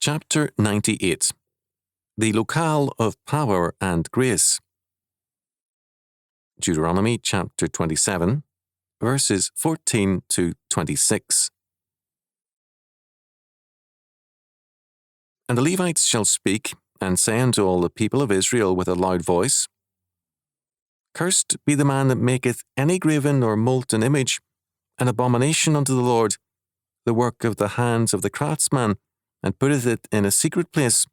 Chapter 98. The Locale of Power and Grace. Deuteronomy chapter 27, verses 14 to 26. And the Levites shall speak, and say unto all the people of Israel with a loud voice, Cursed be the man that maketh any graven or molten image, an abomination unto the Lord, the work of the hands of the craftsman, and putteth it in a secret place.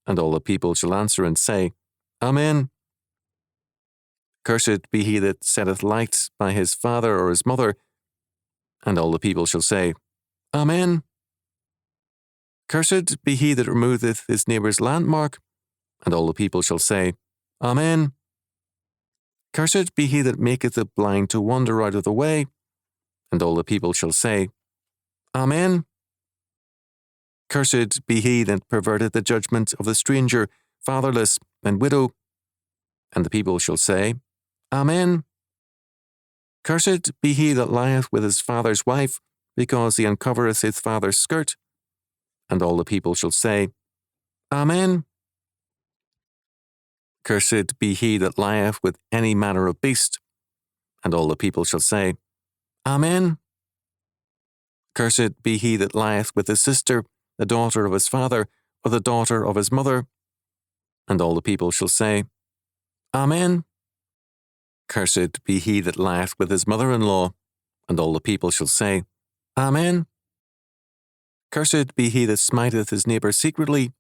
And all the people shall answer and say, Amen. Cursed be he that setteth light by his father or his mother. And all the people shall say, Amen. Cursed be he that removeth his neighbour's landmark. And all the people shall say, Amen. Cursed be he that maketh the blind to wander out of the way. And all the people shall say, Amen. Cursed be he that perverteth the judgment of the stranger, fatherless, and widow. And the people shall say, Amen. Cursed be he that lieth with his father's wife, because he uncovereth his father's skirt. And all the people shall say, Amen. Cursed be he that lieth with any manner of beast. And all the people shall say, Amen. Cursed be he that lieth with his sister, the daughter of his father, or the daughter of his mother. And all the people shall say, Amen. Cursed be he that lieth with his mother-in-law. And all the people shall say, Amen. Cursed be he that smiteth his neighbour secretly.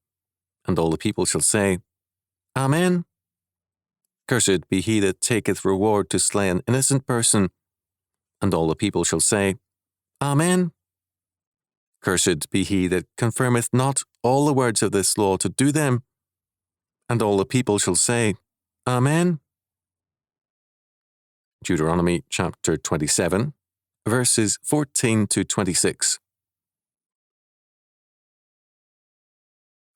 And all the people shall say, Amen. Cursed be he that taketh reward to slay an innocent person. And all the people shall say, Amen. Cursed be he that confirmeth not all the words of this law to do them. And all the people shall say, Amen. Deuteronomy chapter 27, verses 14 to 26.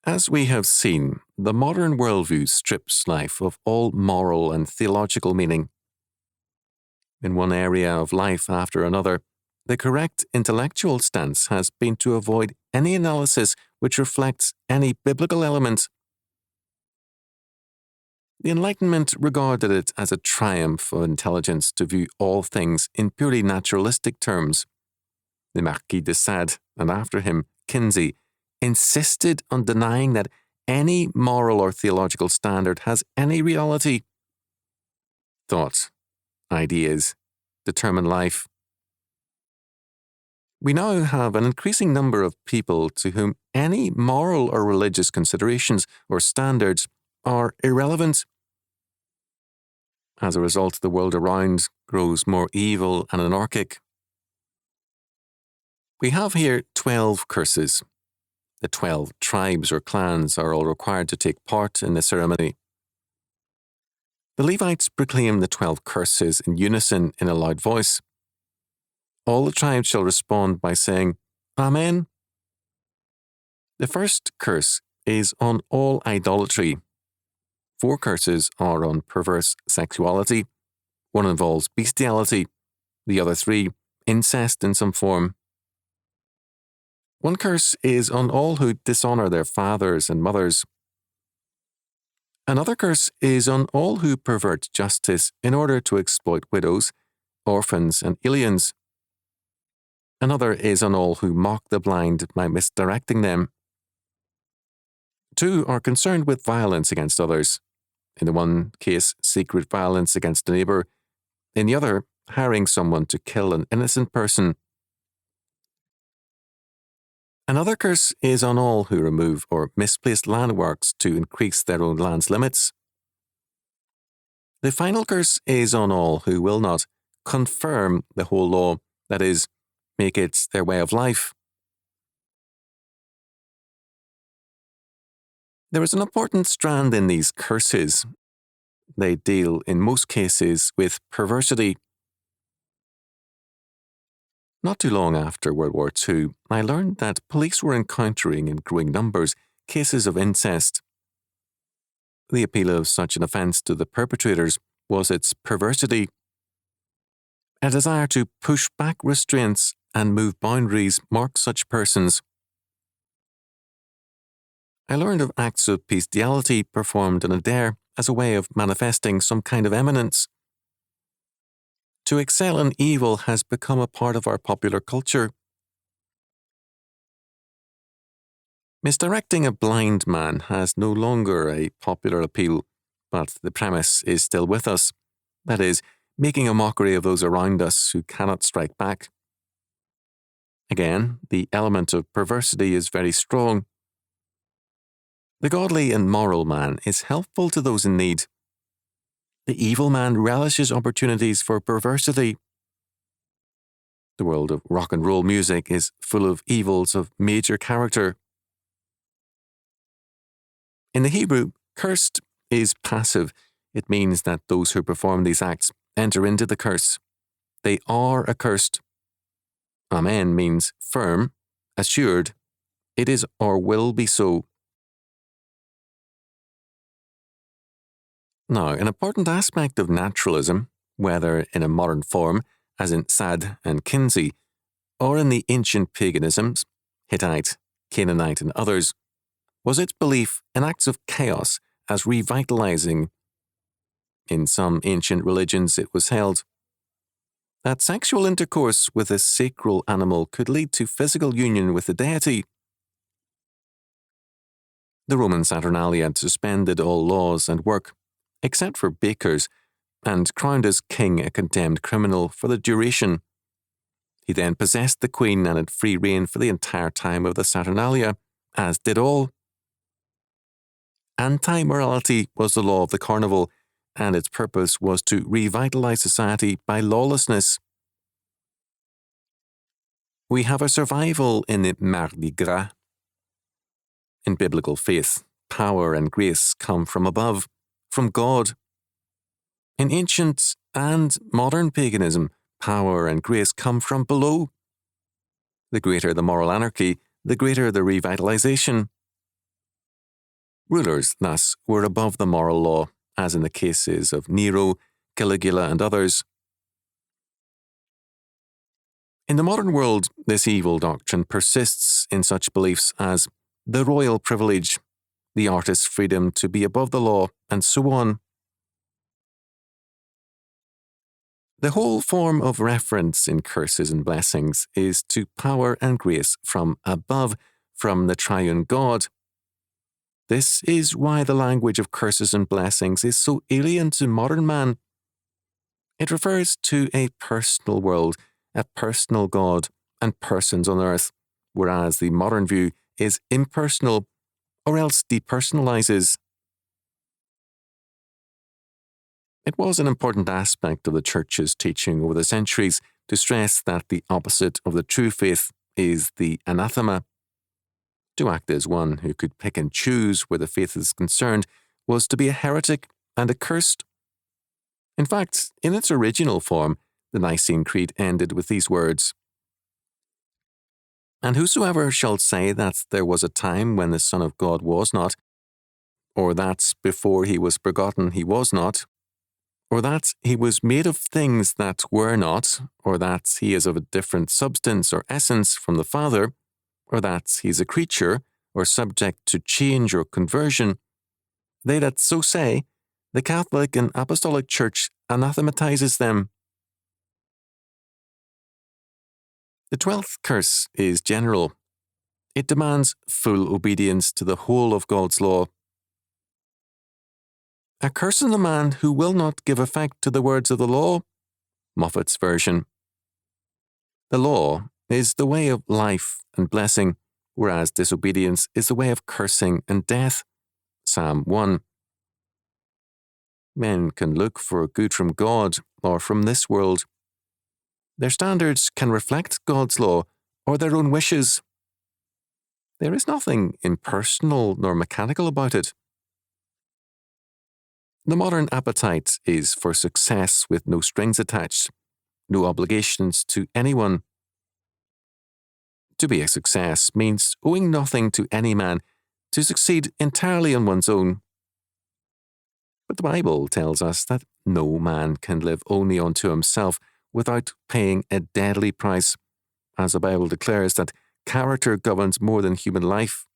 As we have seen, the modern worldview strips life of all moral and theological meaning. In one area of life after another, the correct intellectual stance has been to avoid any analysis which reflects any biblical element. The Enlightenment regarded it as a triumph of intelligence to view all things in purely naturalistic terms. The Marquis de Sade, and after him, Kinsey, insisted on denying that any moral or theological standard has any reality. Thought, ideas, determine life. We now have an increasing number of people to whom any moral or religious considerations or standards are irrelevant. As a result, the world around grows more evil and anarchic. We have here 12 curses. The 12 tribes or clans are all required to take part in the ceremony. The Levites proclaim the 12 curses in unison in a loud voice. All the tribes shall respond by saying, Amen. The first curse is on all idolatry. 4 curses are on perverse sexuality. 1 involves bestiality. The other 3, incest in some form. 1 curse is on all who dishonour their fathers and mothers. Another curse is on all who pervert justice in order to exploit widows, orphans, and aliens. Another is on all who mock the blind by misdirecting them. 2 are concerned with violence against others. In the one case, secret violence against a neighbour. In the other, hiring someone to kill an innocent person. Another curse is on all who remove or misplace landmarks to increase their own land's limits. The final curse is on all who will not confirm the whole law, that is, make it their way of life. There is an important strand in these curses. They deal, in most cases, with perversity. Not too long after World War II, I learned that police were encountering in growing numbers cases of incest. The appeal of such an offence to the perpetrators was its perversity. A desire to push back restraints and move boundaries marked such persons. I learned of acts of bestiality performed in a dare as a way of manifesting some kind of eminence. To excel in evil has become a part of our popular culture. Misdirecting a blind man has no longer a popular appeal, but the premise is still with us. That is, making a mockery of those around us who cannot strike back. Again, the element of perversity is very strong. The godly and moral man is helpful to those in need. The evil man relishes opportunities for perversity. The world of rock and roll music is full of evils of major character. In the Hebrew, cursed is passive. It means that those who perform these acts enter into the curse. They are accursed. Amen means firm, assured. It is or will be so. Now, an important aspect of naturalism, whether in a modern form, as in Sad and Kinsey, or in the ancient paganisms, Hittite, Canaanite, and others, was its belief in acts of chaos as revitalizing. In some ancient religions, it was held that sexual intercourse with a sacral animal could lead to physical union with the deity. The Roman Saturnalia had suspended all laws and work, except for bakers, and crowned as king a condemned criminal for the duration. He then possessed the queen and had free reign for the entire time of the Saturnalia, as did all. Anti-morality was the law of the carnival, and its purpose was to revitalize society by lawlessness. We have a survival in the Mardi Gras. In biblical faith, power and grace come from above, from God. In ancient and modern paganism, power and grace come from below. The greater the moral anarchy, the greater the revitalization. Rulers, thus, were above the moral law, as in the cases of Nero, Caligula, and others. In the modern world, this evil doctrine persists in such beliefs as the royal privilege, the artist's freedom to be above the law, and so on. The whole form of reference in curses and blessings is to power and grace from above, from the triune God. This is why the language of curses and blessings is so alien to modern man. It refers to a personal world, a personal God, and persons on earth, whereas the modern view is impersonal, or else depersonalizes. It was an important aspect of the Church's teaching over the centuries to stress that the opposite of the true faith is the anathema. To act as one who could pick and choose where the faith is concerned was to be a heretic and accursed. In fact, in its original form, the Nicene Creed ended with these words: "And whosoever shall say that there was a time when the Son of God was not, or that before he was begotten he was not, or that he was made of things that were not, or that he is of a different substance or essence from the Father, or that he is a creature, or subject to change or conversion, they that so say, the Catholic and Apostolic Church anathematizes them." The 12th curse is general. It demands full obedience to the whole of God's law. "A curse on the man who will not give effect to the words of the law," Moffat's version. The law is the way of life and blessing, whereas disobedience is the way of cursing and death. Psalm 1. Men can look for good from God or from this world. Their standards can reflect God's law or their own wishes. There is nothing impersonal nor mechanical about it. The modern appetite is for success with no strings attached, no obligations to anyone. To be a success means owing nothing to any man, to succeed entirely on one's own. But the Bible tells us that no man can live only unto himself without paying a deadly price, as the Bible declares that character governs more than human life.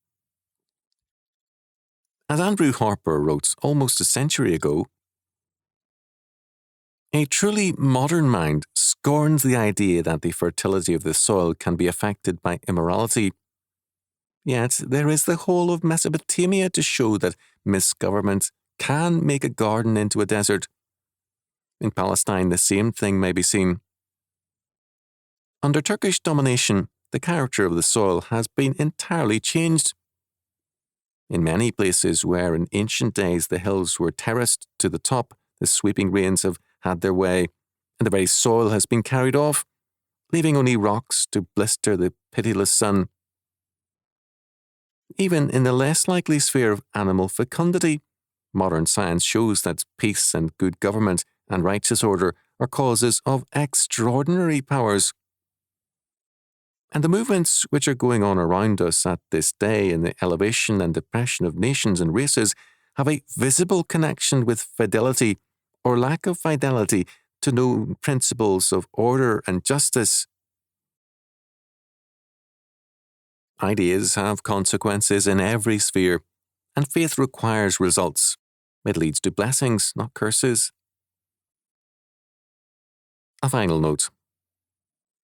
As Andrew Harper wrote almost a century ago, a truly modern mind scorns the idea that the fertility of the soil can be affected by immorality. Yet there is the whole of Mesopotamia to show that misgovernment can make a garden into a desert. In Palestine, the same thing may be seen. Under Turkish domination, the character of the soil has been entirely changed. In many places where in ancient days the hills were terraced to the top, the sweeping rains have had their way, and the very soil has been carried off, leaving only rocks to blister the pitiless sun. Even in the less likely sphere of animal fecundity, modern science shows that peace and good government and righteous order are causes of extraordinary powers. And the movements which are going on around us at this day in the elevation and depression of nations and races have a visible connection with fidelity or lack of fidelity to known principles of order and justice. Ideas have consequences in every sphere, and faith requires results. It leads to blessings, not curses. A final note.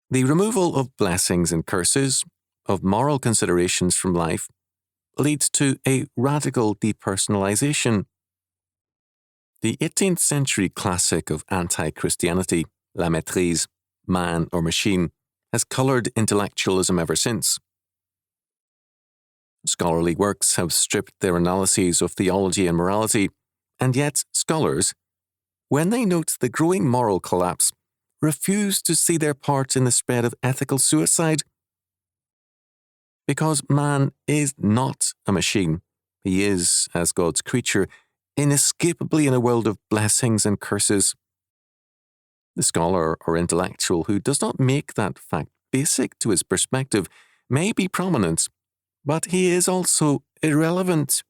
The removal of blessings and curses, of moral considerations from life, leads to a radical depersonalization. The 18th century classic of anti-Christianity, La Maîtrise, Man or Machine, has coloured intellectualism ever since. Scholarly works have stripped their analyses of theology and morality, and yet scholars, when they note the growing moral collapse, refuse to see their part in the spread of ethical suicide. Because man is not a machine. He is, as God's creature, inescapably in a world of blessings and curses. The scholar or intellectual who does not make that fact basic to his perspective may be prominent, but he is also irrelevant.